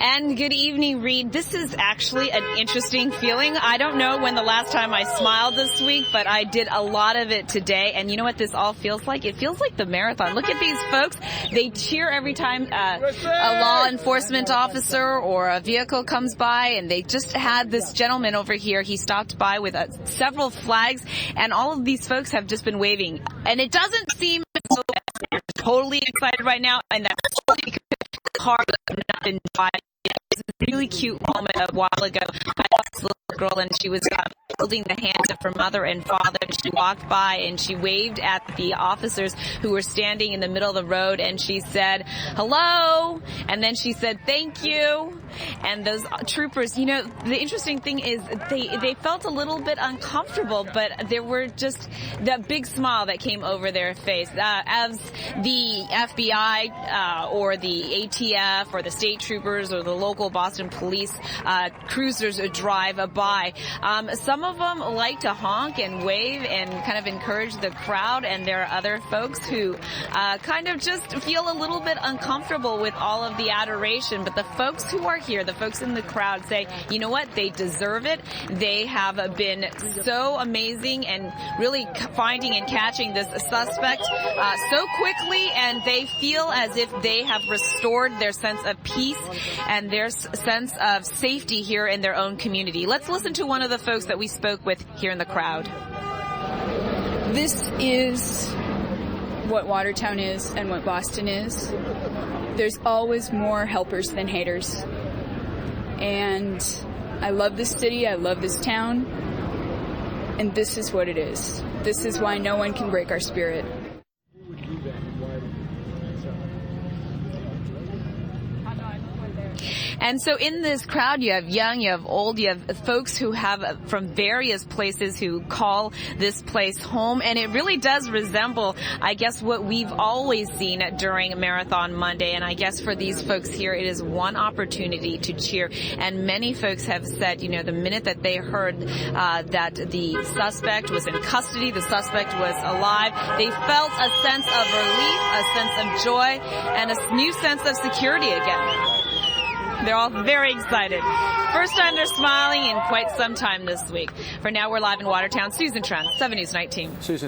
And good evening, Reed. This is actually an interesting feeling. I don't know when the last time I smiled this week, but I did a lot of it today. And you know what this all feels like? It feels like the marathon. Look at these folks. They cheer every time a law enforcement officer or a vehicle comes by, and they just had this gentleman over here. He stopped by with several flags, and all of these folks have just been waving. And it doesn't seem as though they're totally excited right now, and that's totally because the car has not been driving. It's a really cute moment a while ago. I saw this little girl, and she was holding the hands of her mother and father. She walked by and she waved at the officers who were standing in the middle of the road, and she said, "Hello," and then she said, "Thank you." And those troopers, you know, the interesting thing is they felt a little bit uncomfortable, but there were just that big smile that came over their face. As the FBI or the ATF or the state troopers or the local Boston police cruisers drive by, some of them like to honk and wave and kind of encourage the crowd, and there are other folks who kind of just feel a little bit uncomfortable with all of the adoration. But the folks who are here, the folks in the crowd, say, you know what, they deserve it. They have been so amazing and really finding and catching this suspect so quickly, and they feel as if they have restored their sense of peace and their sense of safety here in their own community. Let's listen to one of the folks that we spoke with here in the crowd. This is what Watertown is and what Boston is. There's always more helpers than haters. And I love this city, I love this town, and this is what it is. This is why no one can break our spirit. And so in this crowd, you have young, you have old, you have folks who have from various places who call this place home. And it really does resemble, I guess, what we've always seen during Marathon Monday. And I guess for these folks here, it is one opportunity to cheer. And many folks have said, you know, the minute that they heard that the suspect was in custody, the suspect was alive, they felt a sense of relief, a sense of joy, and a new sense of security again. They're all very excited. First time they're smiling in quite some time this week. For now, we're live in Watertown. Susan Trent, 7 News 19. Susan.